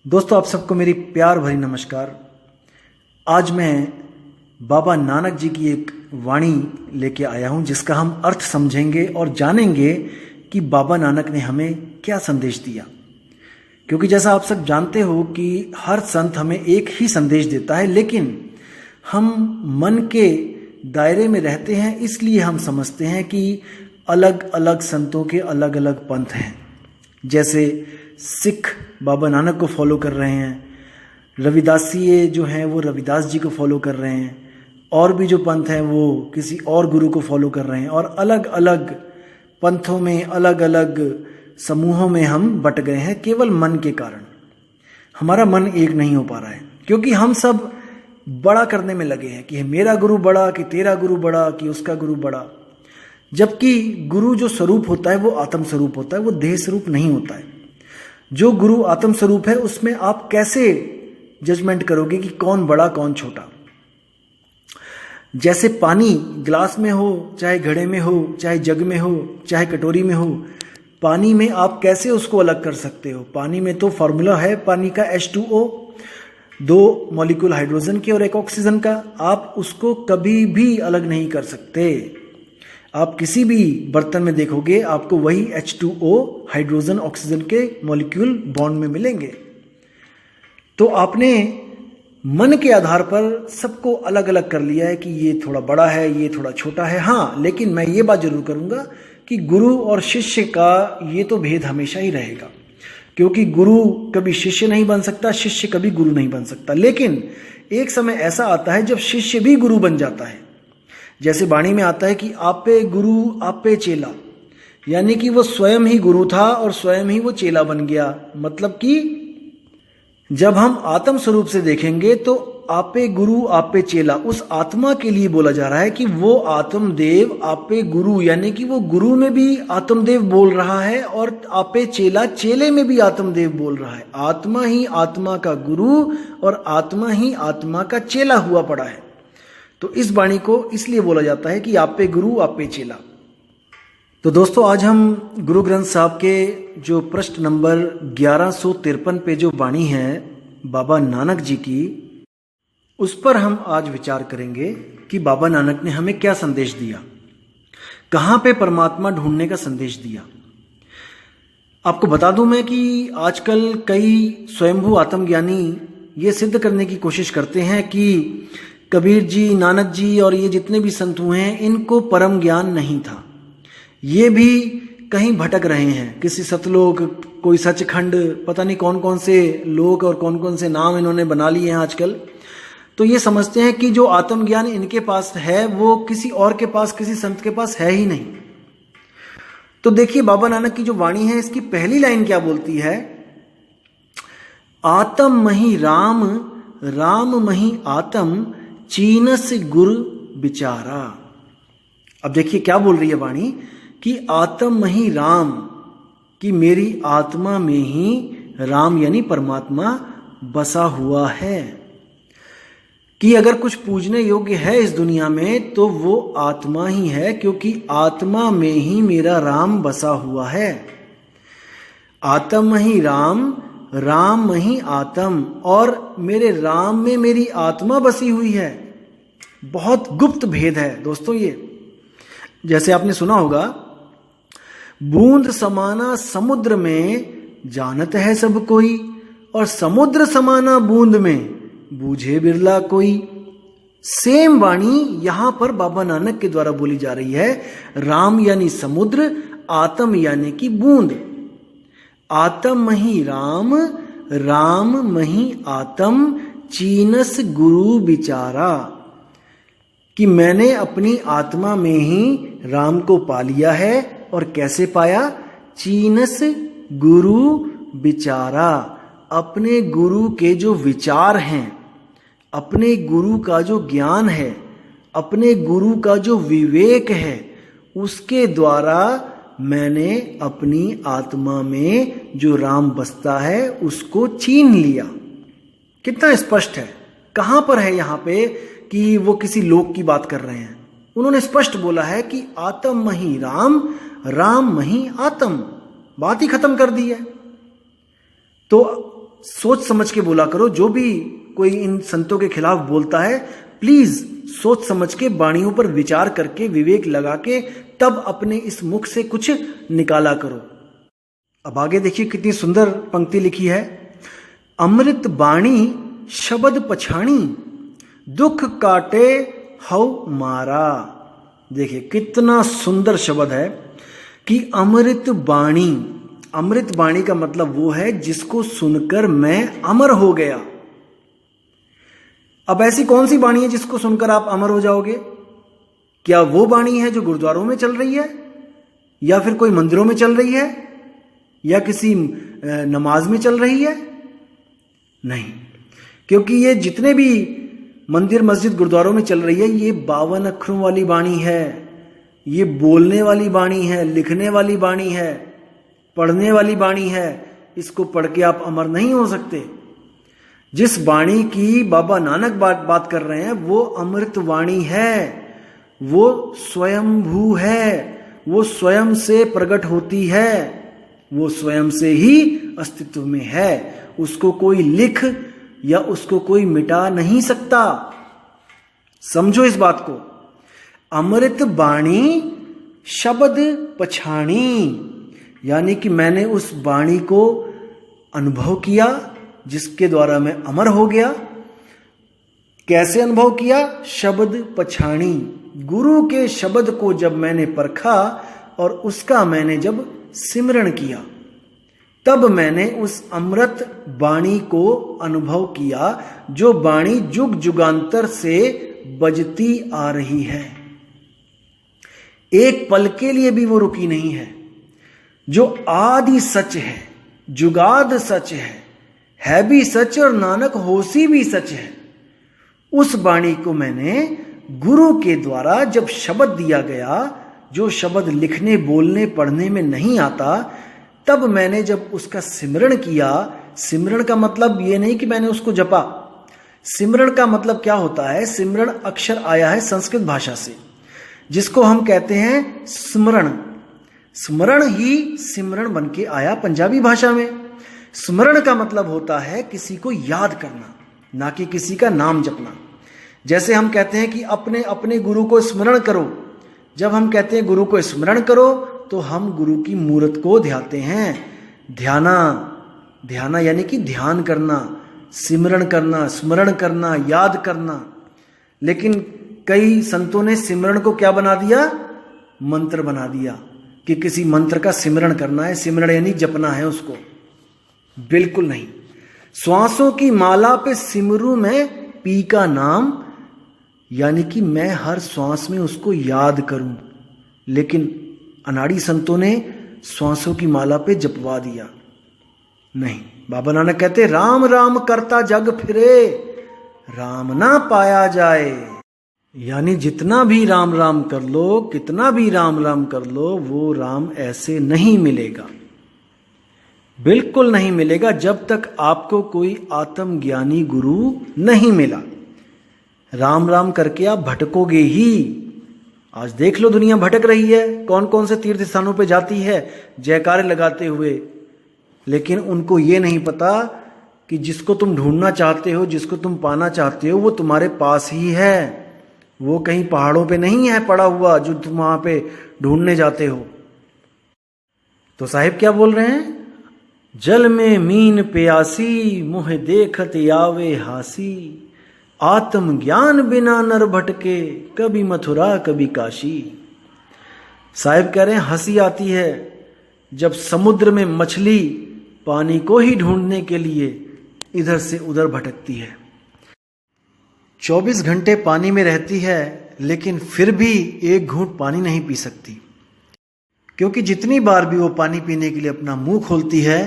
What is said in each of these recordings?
दोस्तों, आप सबको मेरी प्यार भरी नमस्कार। आज मैं बाबा नानक जी की एक वाणी लेके आया हूं, जिसका हम अर्थ समझेंगे और जानेंगे कि बाबा नानक ने हमें क्या संदेश दिया। क्योंकि जैसा आप सब जानते हो कि हर संत हमें एक ही संदेश देता है, लेकिन हम मन के दायरे में रहते हैं, इसलिए हम समझते हैं कि अलग अलग संतों के अलग अलग पंथ हैं। जैसे सिख बाबा नानक को फॉलो कर रहे हैं, रविदासीय जो हैं वो रविदास जी को फॉलो कर रहे हैं, और भी जो पंथ हैं वो किसी और गुरु को फॉलो कर रहे हैं, और अलग अलग पंथों में अलग अलग समूहों में हम बट गए हैं केवल मन के कारण। हमारा मन एक नहीं हो पा रहा है, क्योंकि हम सब बड़ा करने में लगे हैं कि मेरा गुरु बड़ा, कि तेरा गुरु बड़ा, कि उसका गुरु बड़ा। जबकि गुरु जो स्वरूप होता है वो आत्म स्वरूप होता है, वो देह स्वरूप नहीं होता है। जो गुरु आत्म स्वरूप है उसमें आप कैसे जजमेंट करोगे कि कौन बड़ा कौन छोटा। जैसे पानी ग्लास में हो, चाहे घड़े में हो, चाहे जग में हो, चाहे कटोरी में हो, पानी में आप कैसे उसको अलग कर सकते हो। पानी में तो फॉर्मूला है पानी का H2O, 2 मॉलिक्यूल हाइड्रोजन के और 1 ऑक्सीजन का। आप उसको कभी भी अलग नहीं कर सकते। आप किसी भी बर्तन में देखोगे आपको वही H2O हाइड्रोजन ऑक्सीजन के मॉलिक्यूल बॉन्ड में मिलेंगे। तो आपने मन के आधार पर सबको अलग अलग कर लिया है कि ये थोड़ा बड़ा है, ये थोड़ा छोटा है। हाँ, लेकिन मैं ये बात जरूर करूंगा कि गुरु और शिष्य का ये तो भेद हमेशा ही रहेगा, क्योंकि गुरु कभी शिष्य नहीं बन सकता, शिष्य कभी गुरु नहीं बन सकता। लेकिन एक समय ऐसा आता है जब शिष्य भी गुरु बन जाता है। जैसे वाणी में आता है कि आपे गुरु आपे चेला, यानी कि वो स्वयं ही गुरु था और स्वयं ही वो चेला बन गया। मतलब कि जब हम आत्म स्वरूप से देखेंगे तो आपे गुरु आपे चेला उस आत्मा के लिए बोला जा रहा है कि वो आत्मदेव आपे गुरु, यानी कि वो गुरु में भी आत्मदेव बोल रहा है और आपे चेला चेले में भी आत्मदेव बोल रहा है। आत्मा ही आत्मा का गुरु और आत्मा ही आत्मा का चेला हुआ पड़ा है। तो इस वाणी को इसलिए बोला जाता है कि आपे गुरु आपे चेला। तो दोस्तों, आज हम गुरु ग्रंथ साहब के जो प्रश्न नंबर 1153 पे जो वाणी है बाबा नानक जी की, उस पर हम आज विचार करेंगे कि बाबा नानक ने हमें क्या संदेश दिया, कहाँ पे परमात्मा ढूंढने का संदेश दिया। आपको बता दूं मैं कि आजकल कई स्वयंभू आत्मज्ञानी ये सिद्ध करने की कोशिश करते हैं कि कबीर जी, नानक जी और ये जितने भी संत हुए हैं इनको परम ज्ञान नहीं था। ये भी कहीं भटक रहे हैं, किसी सतलोक, कोई सचखंड, पता नहीं कौन कौन से लोक और कौन कौन से नाम इन्होंने बना लिए हैं आजकल। तो ये समझते हैं कि जो आत्मज्ञान इनके पास है वो किसी और के पास, किसी संत के पास है ही नहीं। तो देखिए बाबा नानक की जो वाणी है इसकी पहली लाइन क्या बोलती है, आत्म मही राम, राम मही आत्म, चीनस गुर बिचारा। अब देखिए क्या बोल रही है वाणी कि आत्म मही राम, कि मेरी आत्मा में ही राम यानी परमात्मा बसा हुआ है। कि अगर कुछ पूजने योग्य है इस दुनिया में तो वो आत्मा ही है, क्योंकि आत्मा में ही मेरा राम बसा हुआ है। आत्म ही राम, राम ही आत्म, और मेरे राम में मेरी आत्मा बसी हुई है। बहुत गुप्त भेद है दोस्तों ये। जैसे आपने सुना होगा, बूंद समाना समुद्र में जानत है सब कोई, और समुद्र समाना बूंद में बूझे बिरला कोई। सेम वाणी यहां पर बाबा नानक के द्वारा बोली जा रही है। राम यानी समुद्र, आत्म यानी कि बूंद। आत्म मही राम, राम मही आत्म, चीनस गुरु बिचारा। कि मैंने अपनी आत्मा में ही राम को पा लिया है। और कैसे पाया, चीनस गुरु बिचारा। अपने गुरु के जो विचार हैं, अपने गुरु का जो ज्ञान है, अपने गुरु का जो विवेक है, उसके द्वारा मैंने अपनी आत्मा में जो राम बसता है उसको छीन लिया। कितना स्पष्ट है, कहां पर है यहां पे कि वो किसी लोक की बात कर रहे हैं। उन्होंने स्पष्ट बोला है कि आत्म मही राम, राम मही आत्म। बात ही खत्म कर दी है। तो सोच समझ के बोला करो। जो भी कोई इन संतों के खिलाफ बोलता है, प्लीज सोच समझ के, वाणियों पर विचार करके, विवेक लगा के तब अपने इस मुख से कुछ निकाला करो। अब आगे देखिए कितनी सुंदर पंक्ति लिखी है। अमृत बाणी शब्द पछाणी, दुख काटे हौ मारा। देखिए कितना सुंदर शब्द है कि अमृत बाणी। अमृत बाणी का मतलब वो है जिसको सुनकर मैं अमर हो गया। अब ऐसी कौन सी बाणी है जिसको सुनकर आप अमर हो जाओगे? क्या वो बाणी है जो गुरुद्वारों में चल रही है, या फिर कोई मंदिरों में चल रही है, या किसी नमाज में चल रही है? नहीं, क्योंकि ये जितने भी मंदिर मस्जिद गुरुद्वारों में चल रही है, ये 52 अक्षरों वाली बाणी है, ये बोलने वाली बाणी है, लिखने वाली बाणी है, पढ़ने वाली बाणी है। इसको पढ़ के आप अमर नहीं हो सकते। जिस बाणी की बाबा नानक बात कर रहे हैं वो अमृत वाणी है, वो स्वयंभू है, वो स्वयं से प्रकट होती है, वो स्वयं से ही अस्तित्व में है। उसको कोई लिख या उसको कोई मिटा नहीं सकता। समझो इस बात को। अमृत बाणी शब्द पछाणी, यानी कि मैंने उस वाणी को अनुभव किया जिसके द्वारा मैं अमर हो गया। कैसे अनुभव किया? शब्द पछाणी, गुरु के शब्द को जब मैंने परखा और उसका मैंने जब सिमरण किया, तब मैंने उस अमृत वाणी को अनुभव किया, जो वाणी जुग जुगांतर से बजती आ रही है। एक पल के लिए भी वो रुकी नहीं है। जो आदि सच है, जुगाद सच है भी सच, और नानक होसी भी सच है। उस वाणी को मैंने गुरु के द्वारा जब शब्द दिया गया, जो शब्द लिखने बोलने पढ़ने में नहीं आता, तब मैंने जब उसका सिमरण किया। सिमरण का मतलब ये नहीं कि मैंने उसको जपा। सिमरण का मतलब क्या होता है? सिमरण अक्षर आया है संस्कृत भाषा से, जिसको हम कहते हैं स्मरण। स्मरण ही सिमरण बन के आया पंजाबी भाषा में। स्मरण का मतलब होता है किसी को याद करना, ना कि किसी का नाम जपना। जैसे हम कहते हैं कि अपने अपने गुरु को स्मरण करो। जब हम कहते हैं गुरु को स्मरण करो, तो हम गुरु की मूर्त को ध्याते हैं। ध्याना यानी कि ध्यान करना, सिमरण करना, स्मरण करना, याद करना। लेकिन कई संतों ने सिमरण को क्या बना दिया? मंत्र बना दिया कि किसी मंत्र का सिमरण करना है। सिमरण यानी जपना है उसको। बिल्कुल नहीं। श्वासों की माला पे सिमरू में पी का नाम, यानी कि मैं हर श्वास में उसको याद करूं। लेकिन अनाड़ी संतों ने श्वासों की माला पे जपवा दिया। नहीं, बाबा नानक कहते राम राम करता जग फिरे, राम ना पाया जाए। यानी जितना भी राम राम कर लो, कितना भी राम राम कर लो, वो राम ऐसे नहीं मिलेगा, बिल्कुल नहीं मिलेगा, जब तक आपको कोई आत्मज्ञानी गुरु नहीं मिला। राम राम करके आप भटकोगे ही। आज देख लो दुनिया भटक रही है, कौन कौन से तीर्थ स्थानों पे जाती है जयकारे लगाते हुए, लेकिन उनको ये नहीं पता कि जिसको तुम ढूंढना चाहते हो, जिसको तुम पाना चाहते हो, वो तुम्हारे पास ही है। वो कहीं पहाड़ों पे नहीं है पड़ा हुआ जो तुम वहां पे ढूंढने जाते हो। तो साहिब क्या बोल रहे हैं? जल में मीन प्यासी, मुह देखत आवे हासी, आत्म ज्ञान बिना नर भटके, कभी मथुरा कभी काशी। साहिब कह रहे हैं हंसी आती है जब समुद्र में मछली पानी को ही ढूंढने के लिए इधर से उधर भटकती है। 24 घंटे पानी में रहती है, लेकिन फिर भी एक घूंट पानी नहीं पी सकती, क्योंकि जितनी बार भी वो पानी पीने के लिए अपना मुंह खोलती है,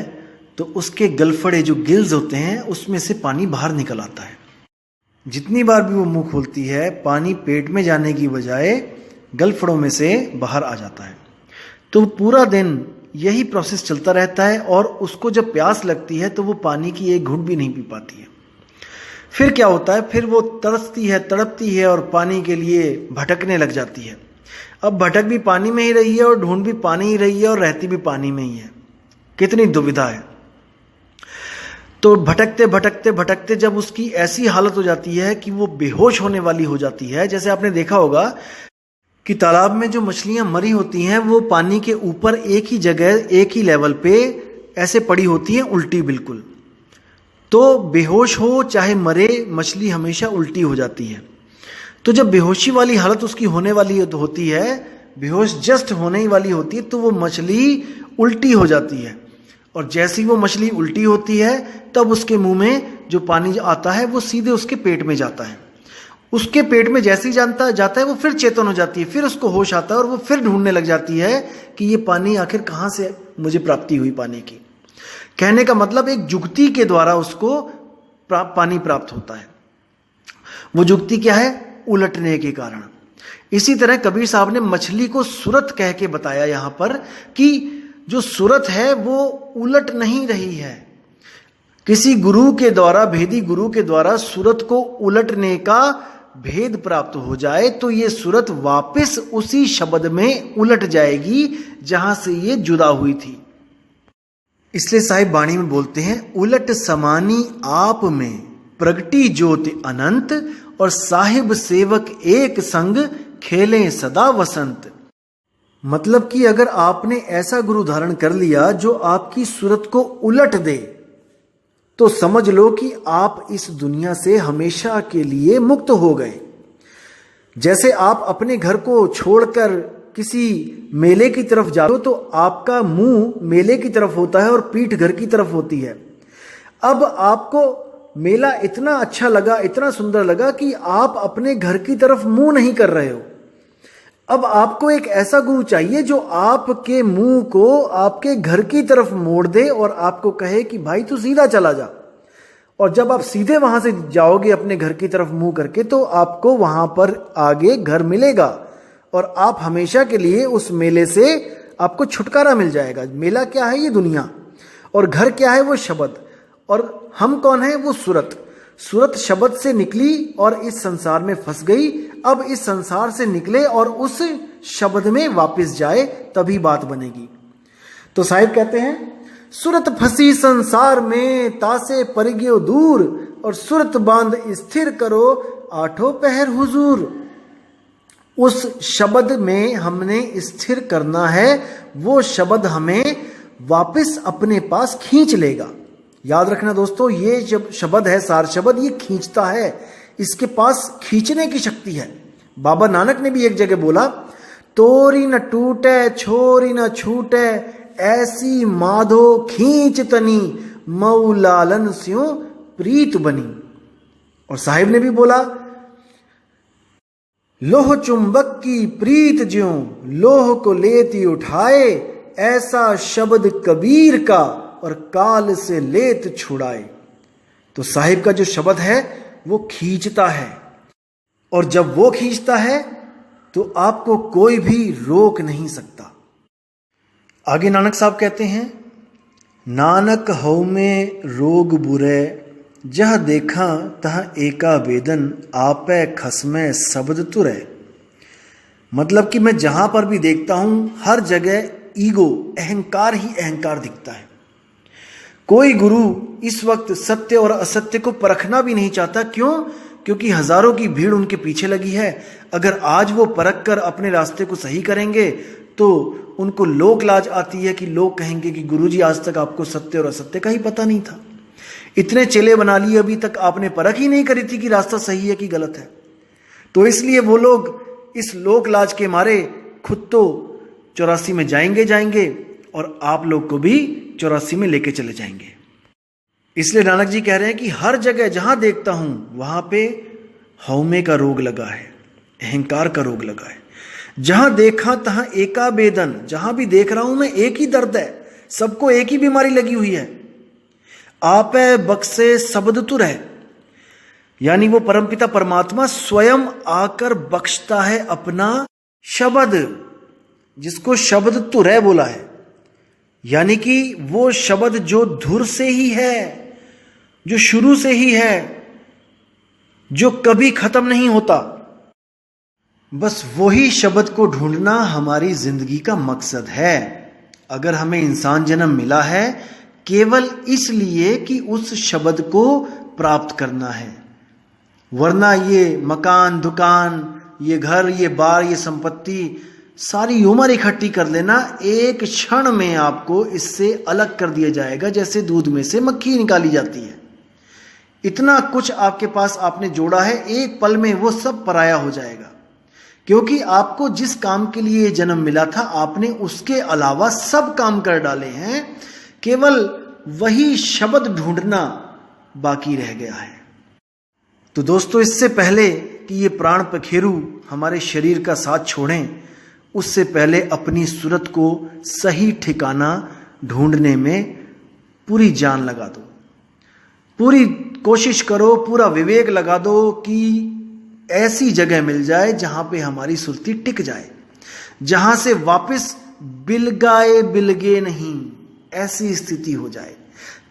तो उसके गलफड़े जो गिल्स होते हैं उसमें से पानी बाहर निकल आता है। जितनी बार भी वो मुंह खोलती है, पानी पेट में जाने की बजाय गलफड़ों में से बाहर आ जाता है। तो पूरा दिन यही प्रोसेस चलता रहता है, और उसको जब प्यास लगती है तो वो पानी की एक घूंट भी नहीं पी पाती है। फिर क्या होता है? फिर वो तरसती है, तड़पती है और पानी के लिए भटकने लग जाती है। अब भटक भी पानी में ही रही है और ढूंढ भी पानी ही रही है और रहती भी पानी में ही है। कितनी दुविधा है। तो भटकते भटकते भटकते जब उसकी ऐसी हालत हो जाती है कि वो बेहोश होने वाली हो जाती है, जैसे आपने देखा होगा कि तालाब में जो मछलियां मरी होती हैं वो पानी के ऊपर एक ही जगह एक ही लेवल पे ऐसे पड़ी होती हैं उल्टी बिल्कुल। तो बेहोश हो चाहे मरे, मछली हमेशा उल्टी हो जाती है। तो जब बेहोशी वाली हालत उसकी होने वाली होती है, बेहोश जस्ट होने ही वाली होती है, तो वो मछली उल्टी हो जाती है। और जैसी वो मछली उल्टी होती है तब उसके मुंह में जो पानी आता है वो सीधे उसके पेट में जाता है। उसके पेट में जैसे ही जाता है वो फिर चेतन हो जाती है, फिर उसको होश आता है और वो फिर ढूंढने लग जाती है कि ये पानी आखिर कहाँ से मुझे प्राप्ति हुई पानी की। कहने का मतलब एक जुगती के द्वारा उसको पानी प्राप्त होता है। वो जुगती क्या है? उलटने के कारण। इसी तरह कबीर साहब ने मछली को सूरत कह के बताया यहां पर कि जो सूरत है वो उलट नहीं रही है। किसी गुरु के द्वारा, भेदी गुरु के द्वारा सूरत को उलटने का भेद प्राप्त हो जाए तो ये सूरत वापस उसी शब्द में उलट जाएगी जहां से ये जुदा हुई थी। इसलिए साहिब बाणी में बोलते हैं, उलट समानी आप में प्रगटी ज्योति अनंत, और साहिब सेवक एक संग खेलें सदा वसंत। मतलब कि अगर आपने ऐसा गुरु धारण कर लिया जो आपकी सूरत को उलट दे तो समझ लो कि आप इस दुनिया से हमेशा के लिए मुक्त हो गए। जैसे आप अपने घर को छोड़कर किसी मेले की तरफ जाते हो तो आपका मुंह मेले की तरफ होता है और पीठ घर की तरफ होती है। अब आपको मेला इतना अच्छा लगा, इतना सुंदर लगा कि आप अपने घर की तरफ मुंह नहीं कर रहे हो। अब आपको एक ऐसा गुरु चाहिए जो आपके मुंह को आपके घर की तरफ मोड़ दे और आपको कहे कि भाई तू सीधा चला जा। और जब आप सीधे वहां से जाओगे अपने घर की तरफ मुंह करके तो आपको वहां पर आगे घर मिलेगा और आप हमेशा के लिए उस मेले से आपको छुटकारा मिल जाएगा। मेला क्या है? ये दुनिया। और घर क्या है? वो शब्द। और हम कौन है? वो सूरत। सूरत शब्द से निकली और इस संसार में फंस गई। अब इस संसार से निकले और उस शब्द में वापस जाए तभी बात बनेगी। तो साहिब कहते हैं, सूरत फंसी संसार में तासे पर गयो दूर, और सूरत बांध स्थिर करो आठों पहर हुजूर। उस शब्द में हमने स्थिर करना है, वो शब्द हमें वापस अपने पास खींच लेगा। याद रखना दोस्तों, ये जब शब्द है सार शब्द, ये खींचता है, इसके पास खींचने की शक्ति है। बाबा नानक ने भी एक जगह बोला, तोरी न टूटे छोरी न छूटे, ऐसी माधो खींच तनी, मऊ लालन स्यों प्रीत बनी। और साहिब ने भी बोला, लोह चुंबक की प्रीत ज्यों लोह को लेती उठाए, ऐसा शब्द कबीर का और काल से लेत छुड़ाए। तो साहिब का जो शब्द है वो खींचता है, और जब वो खींचता है तो आपको कोई भी रोक नहीं सकता। आगे नानक साहब कहते हैं, नानक हऊ में रोग बुरे, जह देखा तह एका वेदन, आपे खसमे शब्द तुरे। मतलब कि मैं जहां पर भी देखता हूं हर जगह ईगो, अहंकार ही अहंकार दिखता है। कोई गुरु इस वक्त सत्य और असत्य को परखना भी नहीं चाहता। क्यों? क्योंकि हजारों की भीड़ उनके पीछे लगी है। अगर आज वो परख कर अपने रास्ते को सही करेंगे तो उनको लोक लाज आती है कि लोग कहेंगे कि गुरुजी आज तक आपको सत्य और असत्य का ही पता नहीं था, इतने चेले बना लिए, अभी तक आपने परख ही नहीं करी थी कि रास्ता सही है कि गलत है। तो इसलिए वो लोग इस लोक लाज के मारे खुद तो 84 में जाएंगे और आप लोग को भी 84 में लेके चले जाएंगे। इसलिए नानक जी कह रहे हैं कि हर जगह जहां देखता हूं वहां पे हौमे का रोग लगा है, अहंकार का रोग लगा है। जहां देखा तहां एका बेदन, जहां भी देख रहा हूं मैं एक ही दर्द है, सबको एक ही बीमारी लगी हुई है। आपे बख्शे शब्द तुर है, यानी वो परमपिता परमात्मा स्वयं आकर बख्शता है अपना शब्द, जिसको शब्द तुरै बोला है। यानी कि वो शब्द जो धुर से ही है, जो शुरू से ही है, जो कभी खत्म नहीं होता। बस वही शब्द को ढूंढना हमारी जिंदगी का मकसद है। अगर हमें इंसान जन्म मिला है केवल इसलिए कि उस शब्द को प्राप्त करना है। वरना ये मकान, दुकान, ये घर, ये बार, ये संपत्ति, सारी उम्र इकट्ठी कर लेना, एक क्षण में आपको इससे अलग कर दिया जाएगा, जैसे दूध में से मक्खी निकाली जाती है। इतना कुछ आपके पास आपने जोड़ा है, एक पल में वो सब पराया हो जाएगा। क्योंकि आपको जिस काम के लिए जन्म मिला था, आपने उसके अलावा सब काम कर डाले हैं, केवल वही शब्द ढूंढना बाकी रह गया है। तो दोस्तों, इससे पहले कि ये प्राण पखेरु हमारे शरीर का साथ छोड़ें, उससे पहले अपनी सूरत को सही ठिकाना ढूंढने में पूरी जान लगा दो, पूरी कोशिश करो, पूरा विवेक लगा दो कि ऐसी जगह मिल जाए जहां पे हमारी सुरती टिक जाए, जहां से वापस बिलगे नहीं, ऐसी स्थिति हो जाए।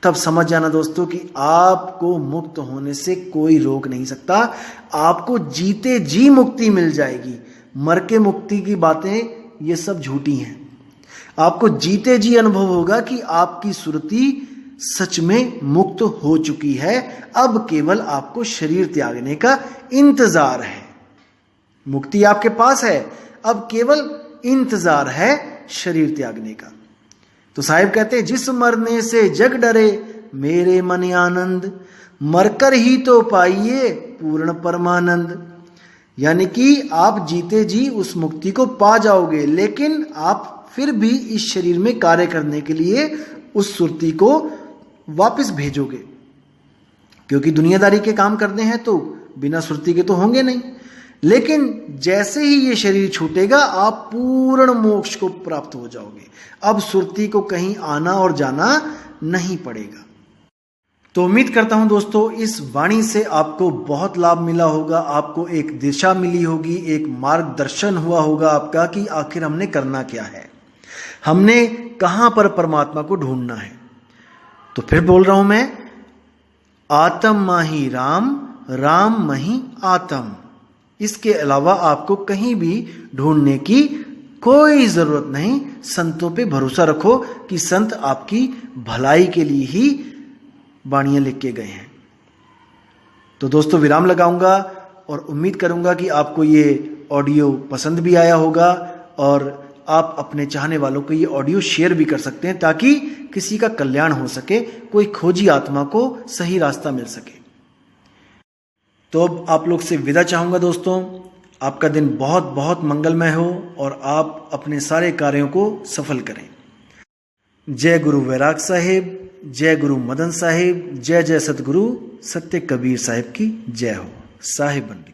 तब समझ जाना दोस्तों कि आपको मुक्त होने से कोई रोक नहीं सकता। आपको जीते जी मुक्ति मिल जाएगी। मर के मुक्ति की बातें ये सब झूठी हैं। आपको जीते जी अनुभव होगा कि आपकी सुरती सच में मुक्त हो चुकी है। अब केवल आपको शरीर त्यागने का इंतजार है। मुक्ति आपके पास है, अब केवल इंतजार है शरीर त्यागने का। तो साहिब कहते हैं, जिस मरने से जग डरे मेरे मन आनंद, मरकर ही तो पाइए पूर्ण परमानंद। यानी कि आप जीते जी उस मुक्ति को पा जाओगे, लेकिन आप फिर भी इस शरीर में कार्य करने के लिए उस सुरती को वापस भेजोगे, क्योंकि दुनियादारी के काम करने हैं तो बिना सुरती के तो होंगे नहीं। लेकिन जैसे ही ये शरीर छूटेगा, आप पूर्ण मोक्ष को प्राप्त हो जाओगे। अब सुरती को कहीं आना और जाना नहीं पड़ेगा। तो उम्मीद करता हूं दोस्तों, इस वाणी से आपको बहुत लाभ मिला होगा, आपको एक दिशा मिली होगी, एक मार्गदर्शन हुआ होगा आपका कि आखिर हमने करना क्या है, हमने कहां पर परमात्मा को ढूंढना है। तो फिर बोल रहा हूं मैं, आत्म माही राम, राम मही आत्म। इसके अलावा आपको कहीं भी ढूंढने की कोई जरूरत नहीं। संतों पे भरोसा रखो कि संत आपकी भलाई के लिए ही वाणियां लिख के गए हैं। तो दोस्तों, विराम लगाऊंगा और उम्मीद करूंगा कि आपको ये ऑडियो पसंद भी आया होगा और आप अपने चाहने वालों को ये ऑडियो शेयर भी कर सकते हैं, ताकि किसी का कल्याण हो सके, कोई खोजी आत्मा को सही रास्ता मिल सके। तो अब आप लोग से विदा चाहूंगा दोस्तों। आपका दिन बहुत बहुत मंगलमय हो और आप अपने सारे कार्यों को सफल करें। जय गुरु वैराग साहिब, जय गुरु मदन साहिब, जय जय सतगुरु सत्य कबीर साहिब की जय हो। साहिब बंदी।